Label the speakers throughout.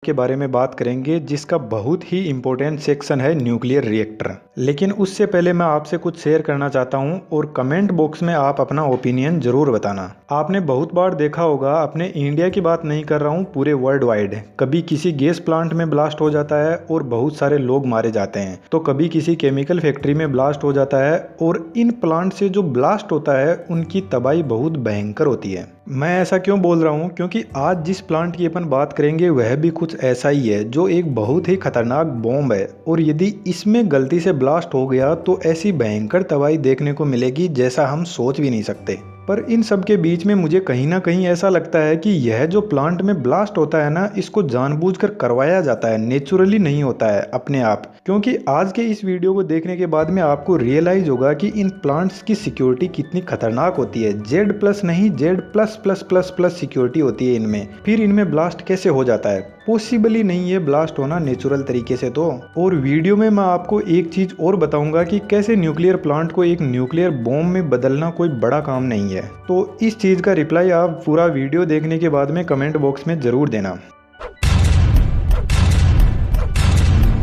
Speaker 1: के बारे में बात करेंगे जिसका बहुत ही इम्पोर्टेंट सेक्शन है न्यूक्लियर रिएक्टर। लेकिन उससे पहले मैं आपसे कुछ शेयर करना चाहता हूं और कमेंट बॉक्स में आप अपना ओपिनियन जरूर बताना। आपने बहुत बार देखा होगा, अपने इंडिया की बात नहीं कर रहा हूं, पूरे वर्ल्ड वाइड कभी किसी गैस प्लांट में ब्लास्ट हो जाता है और बहुत सारे लोग मारे जाते हैं, तो कभी किसी केमिकल फैक्ट्री में ब्लास्ट हो जाता है। और इन प्लांट से जो ब्लास्ट होता है उनकी तबाही बहुत भयंकर होती है। मैं ऐसा क्यों बोल रहा हूँ, क्योंकि आज जिस प्लांट की अपन बात करेंगे वह भी कुछ ऐसा ही है, जो एक बहुत ही खतरनाक बॉम्ब है। और यदि इसमें गलती से ब्लास्ट हो गया तो ऐसी भयंकर तबाही देखने को मिलेगी जैसा हम सोच भी नहीं सकते। पर इन सब के बीच में मुझे कहीं ना कहीं ऐसा लगता है कि यह जो प्लांट में ब्लास्ट होता है ना, इसको जानबूझकर करवाया जाता है, नेचुरली नहीं होता है अपने आप। क्योंकि आज के इस वीडियो को देखने के बाद में आपको रियलाइज होगा कि इन प्लांट्स की सिक्योरिटी कितनी खतरनाक होती है। Z+ नहीं, Z++++ सिक्योरिटी होती है इनमें। फिर इनमें ब्लास्ट कैसे हो जाता है? पॉसिबल ही नहीं है ब्लास्ट होना नेचुरल तरीके से तो। और वीडियो में मैं आपको एक चीज और बताऊंगा कि कैसे न्यूक्लियर प्लांट को एक न्यूक्लियर बॉम्ब में बदलना कोई बड़ा काम नहीं है। तो इस चीज का रिप्लाई आप पूरा वीडियो देखने के बाद में कमेंट बॉक्स में जरूर देना।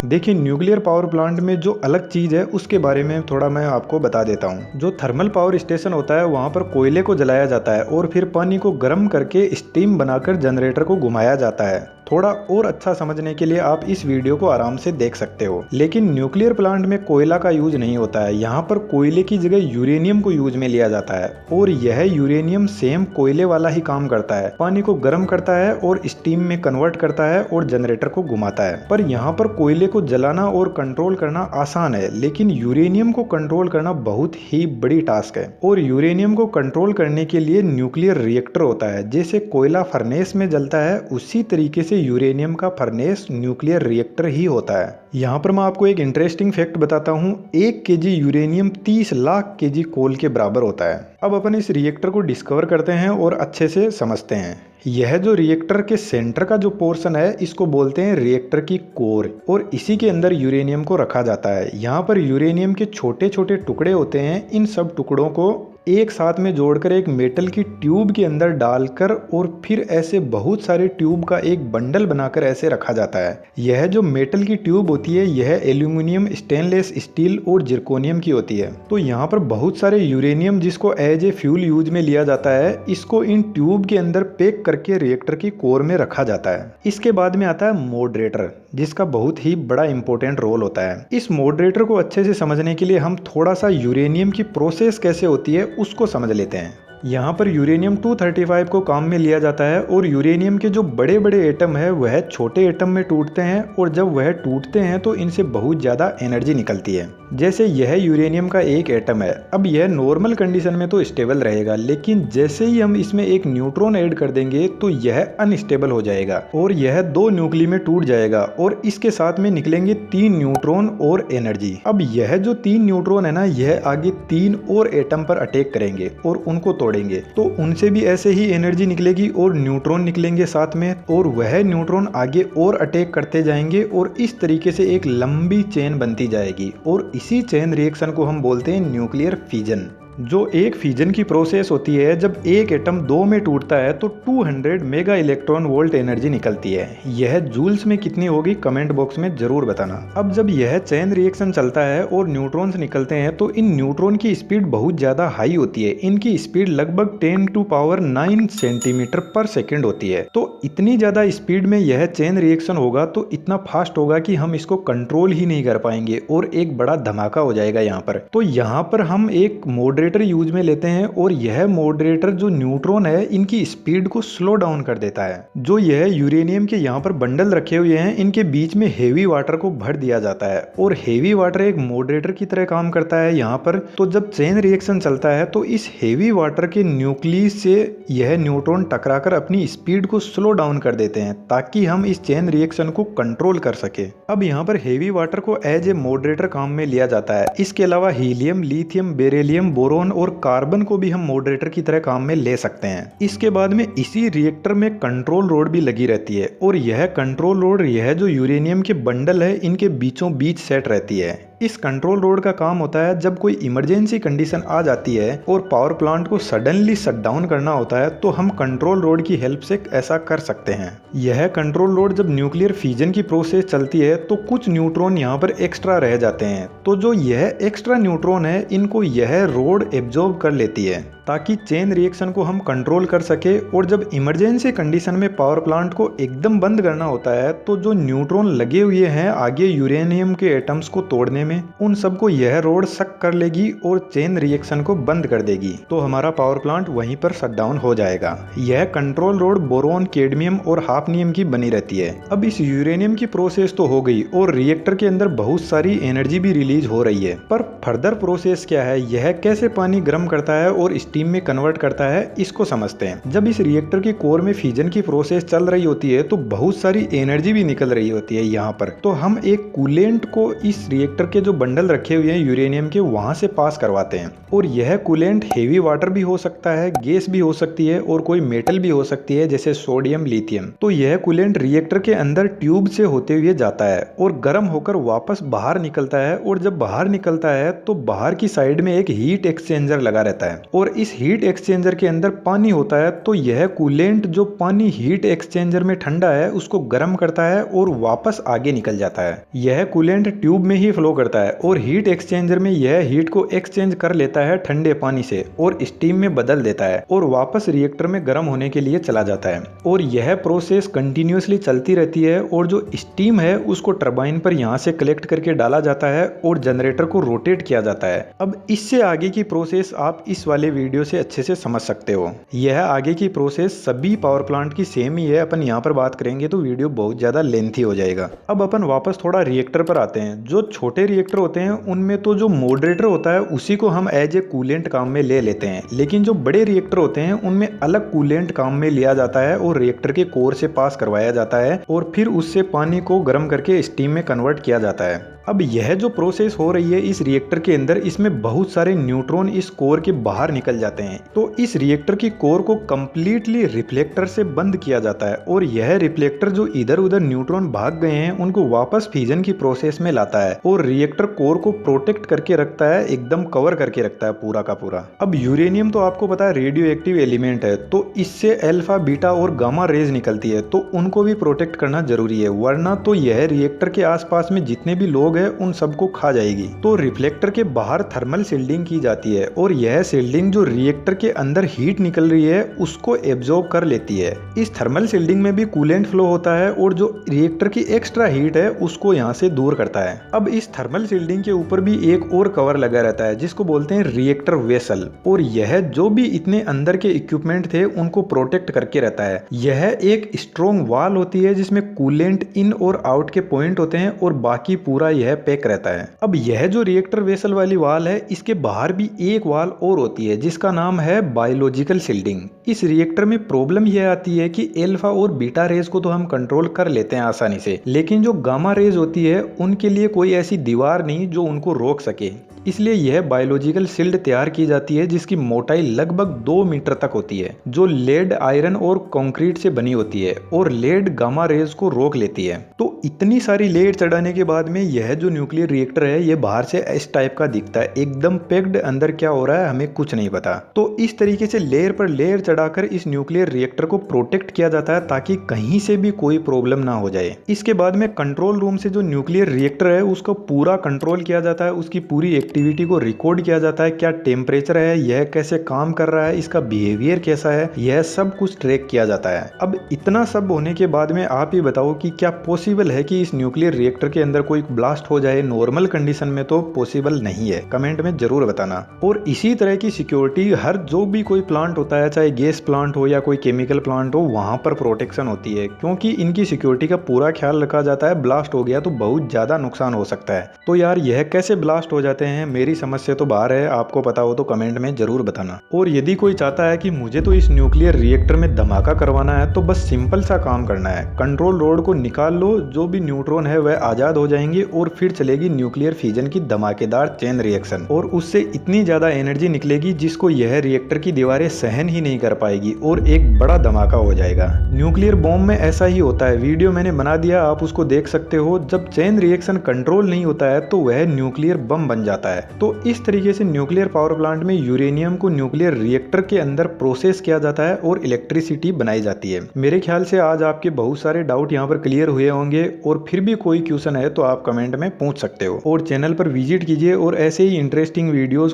Speaker 1: देखिए, न्यूक्लियर पावर प्लांट में जो अलग चीज़ है उसके बारे में थोड़ा मैं आपको बता देता हूँ। जो थर्मल पावर स्टेशन होता है वहाँ पर कोयले को जलाया जाता है और फिर पानी को गर्म करके स्टीम बनाकर जनरेटर को घुमाया जाता है। थोड़ा और अच्छा समझने के लिए आप इस वीडियो को आराम से देख सकते हो। लेकिन न्यूक्लियर प्लांट में कोयला का यूज नहीं होता है, यहाँ पर कोयले की जगह यूरेनियम को यूज में लिया जाता है। और यह यूरेनियम सेम कोयले वाला ही काम करता है, पानी को गर्म करता है और स्टीम में कन्वर्ट करता है और जनरेटर को घुमाता है। पर यहाँ पर कोयले को जलाना और कंट्रोल करना आसान है, लेकिन यूरेनियम को कंट्रोल करना बहुत ही बड़ी टास्क है। और यूरेनियम को कंट्रोल करने के लिए न्यूक्लियर रिएक्टर होता है। जैसे कोयला फर्नेस में जलता है, उसी तरीके से यूरेनियम का फर्नेस न्यूक्लियर रिएक्टर ही होता है। यहाँ पर मैं आपको एक इंटरेस्टिंग फैक्ट बताता हूँ। 1 kg यूरेनियम 30 लाख kg कोल के बराबर होता है। अब अपन इस रिएक्टर को डिस्कवर करते हैं और अच्छे से समझते हैं। यह जो रिएक्टर के सेंटर का जो पोर्शन है, इसको बोलते हैं रिएक्टर की कोर, और इसी के अंदर यूरेनियम को रखा जाता है। यहाँ पर यूरेनियम के छोटे छोटे टुकड़े होते हैं। इन सब टुकड़ों को एक साथ में जोड़कर एक मेटल की ट्यूब के अंदर डालकर और फिर ऐसे बहुत सारे ट्यूब का एक बंडल बनाकर ऐसे रखा जाता है। यह जो मेटल की ट्यूब होती है, यह एल्यूमिनियम, स्टेनलेस स्टील और जिरकोनियम की होती है। तो यहाँ पर बहुत सारे यूरेनियम जिसको एज ए फ्यूल यूज में लिया जाता है, इसको इन ट्यूब के अंदर पैक करके रिएक्टर की कोर में रखा जाता है। इसके बाद में आता है मॉडरेटर, जिसका बहुत ही बड़ा इंपॉर्टेंट रोल होता है। इस मॉडरेटर को अच्छे से समझने के लिए हम थोड़ा सा यूरेनियम की प्रोसेस कैसे होती है उसको समझ लेते हैं। यहाँ पर यूरेनियम 235 को काम में लिया जाता है और यूरेनियम के जो बड़े बड़े एटम है वह छोटे एटम में टूटते हैं, और जब वह टूटते हैं तो इनसे बहुत ज़्यादा एनर्जी निकलती है। जैसे यह यूरेनियम का एक एटम है। अब यह नॉर्मल कंडीशन में तो स्टेबल रहेगा, लेकिन जैसे ही हम इसमें एक न्यूट्रॉन ऐड कर देंगे तो यह अनस्टेबल हो जाएगा और यह 2 न्यूक्ली में टूट जाएगा, और इसके साथ में निकलेंगे 3 न्यूट्रॉन और एनर्जी। अब यह जो 3 न्यूट्रॉन है ना, यह आगे 3 और एटम पर अटैक करेंगे और उनको तोड़ेंगे, तो उनसे भी ऐसे ही एनर्जी निकलेगी और न्यूट्रॉन निकलेंगे साथ में, और वह न्यूट्रॉन आगे और अटैक करते जाएंगे और इस तरीके से एक लंबी चेन बनती जाएगी। और इसी चेन रिएक्शन को हम बोलते हैं न्यूक्लियर फिजन। जो एक फिजन की प्रोसेस होती है, जब एक एटम 2 में टूटता है तो 200 मेगा इलेक्ट्रॉन वोल्ट एनर्जी निकलती है। यह जूल्स में कितनी होगी कमेंट बॉक्स में जरूर बताना। अब जब यह चेन रिएक्शन चलता है और न्यूट्रॉन्स निकलते हैं तो इन न्यूट्रॉन की स्पीड बहुत ज्यादा हाई होती है। इनकी स्पीड लगभग 10⁻⁹ सेंटीमीटर पर सेकेंड होती है। तो इतनी ज्यादा स्पीड में यह चेन रिएक्शन होगा तो इतना फास्ट होगा कि हम इसको कंट्रोल ही नहीं कर पाएंगे और एक बड़ा धमाका हो जाएगा यहाँ पर। तो यहाँ पर हम एक मॉडरेटर यूज में लेते हैं, और यह मॉडरेटर जो न्यूट्रॉन है इनकी स्पीड को स्लो डाउन कर देता है। जो यह यूरेनियम के यहाँ पर बंडल रखे हुए हैं, इनके बीच में हेवी वाटर को भर दिया जाता है, और हेवी वाटर एक मॉडरेटर की तरह काम करता है यहाँ पर। तो जब चेन रिएक्शन चलता है तो इस हेवी वाटर के न्यूक्लियस से यह न्यूट्रॉन टकराकर अपनी स्पीड को स्लो डाउन कर देते हैं, ताकि हम इस चेन रिएक्शन को कंट्रोल कर सके। अब यहाँ पर हेवी वाटर को एज ए मॉडरेटर काम में लिया जाता है। इसके अलावा हीलियम, लिथियम, बेरिलियम, बोरोन और कार्बन को भी हम मॉडरेटर की तरह काम में ले सकते हैं। इसके बाद में इसी रिएक्टर में कंट्रोल रोड भी लगी रहती है, और यह कंट्रोल रोड, यह जो यूरेनियम के बंडल है, इनके बीचों बीच सेट रहती है। इस कंट्रोल रोड का काम होता है जब कोई इमरजेंसी कंडीशन आ जाती है और पावर प्लांट को सडनली शट डाउन करना होता है तो हम कंट्रोल रोड की हेल्प से ऐसा कर सकते हैं। यह कंट्रोल रोड जब न्यूक्लियर फिजन की प्रोसेस चलती है तो कुछ न्यूट्रॉन यहाँ पर एक्स्ट्रा रह जाते हैं, तो जो यह एक्स्ट्रा न्यूट्रॉन है इनको यह रोड एब्जॉर्ब कर लेती है ताकि चेन रिएक्शन को हम कंट्रोल कर सके। और जब इमरजेंसी कंडीशन में पावर प्लांट को एकदम बंद करना होता है तो जो न्यूट्रॉन लगे हुए हैं आगे यूरेनियम के एटम्स को तोड़ने में, उन सबको यह रोड सक कर लेगी और चेन रिएक्शन को बंद कर देगी, तो हमारा पावर प्लांट वहीं पर शट डाउन हो जाएगा। यह कंट्रोल रोड बोरोन, कैडमियम और हाफनियम की बनी रहती है। अब इस यूरेनियम की प्रोसेस तो हो गई और रिएक्टर के अंदर बहुत सारी एनर्जी भी रिलीज हो रही है, पर फर्दर प्रोसेस क्या है, यह कैसे पानी गर्म करता है और स्टीम में कन्वर्ट करता है, इसको समझते हैं। जब इस रिएक्टर के कोर में फिजन की प्रोसेस चल रही होती है तो बहुत सारी एनर्जी भी निकल रही होती है यहाँ पर, तो हम एक कूलेंट को इस रिएक्टर के जो बंडल रखे हुए हैं यूरेनियम के वहां से पास करवाते हैं। और यह कूलेंट हेवी वाटर भी हो सकता है, गैस भी हो सकती है और कोई मेटल भी हो सकती है जैसे सोडियम, लिथियम। तो यह कूलेंट रिएक्टर के अंदर ट्यूब से होते हुए जाता है और गर्म होकर वापस बाहर निकलता है। और जब बाहर निकलता है तो बाहर की साइड में एक हीट एक्सचेंजर लगा रहता है और इस हीट एक्सचेंजर के अंदर पानी होता है। तो यह कूलेंट जो पानी हीट एक्सचेंजर में ठंडा है उसको गर्म करता है और वापस आगे निकल जाता है। यह कूलेंट ट्यूब में ही फ्लो करता है और हीट एक्सचेंजर में यह हीट को एक्सचेंज कर लेता है ठंडे पानी से और स्टीम में बदल देता है और वापस रिएक्टर में गर्म होने के लिए चला जाता है। और यह प्रोसेस कंटिन्यूअसली चलती रहती है और जो स्टीम है उसको टरबाइन पर यहाँ से कलेक्ट करके डाला जाता है और जनरेटर को रोटेट किया जाता है। अब इससे आगे की प्रोसेस आप इस वाले वीडियो से अच्छे से समझ सकते हो। यह आगे की प्रोसेस सभी पावर प्लांट की सेम ही है, अपन यहाँ पर बात करेंगे तो वीडियो बहुत ज्यादा लेंथी हो जाएगा। अब अपन वापस थोड़ा रिएक्टर पर आते हैं। जो छोटे रिएक्टर होते हैं उनमें तो जो मॉडरेटर होता है उसी को हम एज ए कूलेंट काम में ले लेते हैं, लेकिन जो बड़े रिएक्टर होते हैं उनमें अलग कूलेंट काम में लिया जाता है और रिएक्टर के कोर से पास करवाया जाता है और फिर उससे पानी को गर्म करके स्टीम में कन्वर्ट किया जाता है। अब यह जो प्रोसेस हो रही है इस रिएक्टर के अंदर, इसमें बहुत सारे न्यूट्रॉन इस कोर के बाहर निकल जाते हैं। तो इस रिएक्टर की कोर को कंप्लीटली रिफ्लेक्टर से बंद किया जाता है और यह रिफ्लेक्टर जो इधर उधर न्यूट्रॉन भाग गए हैं उनको वापस फिजन की प्रोसेस में लाता है और रिएक्टर कोर को प्रोटेक्ट करके रखता है, एकदम कवर करके रखता है पूरा का पूरा। अब यूरेनियम तो आपको पता है रेडियो एक्टिव एलिमेंट है, तो इससे अल्फा, बीटा और गामा रेज निकलती है, तो उनको भी प्रोटेक्ट करना जरूरी है, वरना तो यह रिएक्टर के आसपास में जितने भी लोग हैं उन सबको खा जाएगी। तो रिफ्लेक्टर के बाहर थर्मल शील्डिंग की जाती है और यह शील्डिंग जो रिएक्टर के अंदर हीट निकल रही है उसको एब्जॉर्ब कर लेती है। इस थर्मल शील्डिंग में भी कूलेंट फ्लो होता है और जो रिएक्टर की एक्स्ट्रा हीट है उसको यहाँ से दूर करता है। अब इस थर्मल शील्डिंग के ऊपर भी एक और कवर लगा रहता है जिसको बोलते हैं रिएक्टर वेसल, और यह जो भी इतने अंदर के इक्विपमेंट थे उनको प्रोटेक्ट करके रहता है। यह एक स्ट्रॉन्ग वॉल होती है जिसमें कूलेंट इन और आउट के पॉइंट होते हैं और बाकी पूरा यह पैक रहता है। अब यह जो रिएक्टर वेसल वाली वाल है इसके बाहर भी एक वाल और होती है जिसका नाम है बायोलॉजिकल शील्डिंग। इस रिएक्टर में प्रॉब्लम यह आती है कि अल्फा और बीटा रेज को तो हम कंट्रोल कर लेते हैं आसानी से, लेकिन जो गामा रेज होती है उनके लिए कोई ऐसी दीवार नहीं जो उनको रोक सके। इसलिए यह बायोलॉजिकल शील्ड तैयार की जाती है जिसकी मोटाई लगभग 2 मीटर तक होती है, जो लेड, आयरन और कंक्रीट से बनी होती है और लेड गामा रेज को रोक लेती है। तो इतनी सारी लेयर चढ़ाने के बाद में यह जो न्यूक्लियर रिएक्टर है ये बाहर से इस टाइप का दिखता है, एकदम पैक्ड, अंदर क्या हो रहा है हमें कुछ नहीं पता। तो इस तरीके से लेयर पर लेयर चढ़ाकर इस न्यूक्लियर रिएक्टर को प्रोटेक्ट किया जाता है ताकि कहीं से भी कोई प्रॉब्लम ना हो जाए। इसके बाद में कंट्रोल रूम से जो न्यूक्लियर रिएक्टर है उसको पूरा कंट्रोल किया जाता है, उसकी पूरी एक्टिविटी को रिकॉर्ड किया जाता है, क्या टेम्परेचर है, यह कैसे काम कर रहा है, इसका बिहेवियर कैसा है, यह सब कुछ ट्रैक किया जाता है। अब इतना सब होने के बाद में आप ही बताओ कि क्या पॉसिबल है कि इस न्यूक्लियर रिएक्टर के अंदर कोई ब्लास्ट हो जाए? नॉर्मल कंडीशन में तो पॉसिबल नहीं है, कमेंट में जरूर बताना। और इसी तरह की सिक्योरिटी हर जो भी कोई प्लांट होता है, चाहे गैस प्लांट हो या कोई केमिकल प्लांट हो, वहां पर प्रोटेक्शन होती है क्योंकि इनकी सिक्योरिटी का पूरा ख्याल रखा जाता है। ब्लास्ट हो गया तो बहुत ज्यादा नुकसान हो सकता है। तो यार यह कैसे ब्लास्ट हो जाते हैं, मेरी समझ से तो बाहर है, आपको पता हो तो कमेंट में जरूर बताना। और यदि कोई चाहता है कि मुझे तो इस न्यूक्लियर रिएक्टर में धमाका करवाना है तो बस सिंपल सा काम करना है, कंट्रोल रोड को निकाल लो, जो भी न्यूट्रॉन है वह आजाद हो जाएंगे और फिर चलेगी न्यूक्लियर फिजन की धमाकेदार चेन रिएक्शन और उससे इतनी ज्यादा एनर्जी निकलेगी जिसको यह रिएक्टर की दीवारें सहन ही नहीं कर पाएगी और एक बड़ा धमाका हो जाएगा। न्यूक्लियर बॉम्ब में ऐसा ही होता है, वीडियो मैंने बना दिया, आप उसको देख सकते हो। जब चेन रिएक्शन कंट्रोल नहीं होता है तो वह न्यूक्लियर बम बन जाता है। तो इस तरीके से न्यूक्लियर पावर प्लांट में यूरेनियम को न्यूक्लियर रिएक्टर के अंदर प्रोसेस किया जाता है और इलेक्ट्रिसिटी बनाई जाती है। मेरे ख्याल से आज आपके बहुत सारे डाउट यहाँ पर क्लियर हुए होंगे और फिर भी कोई क्वेश्चन है तो आप कमेंट में पूछ सकते हो और चैनल पर विजिट कीजिए और ऐसे ही इंटरेस्टिंग वीडियोस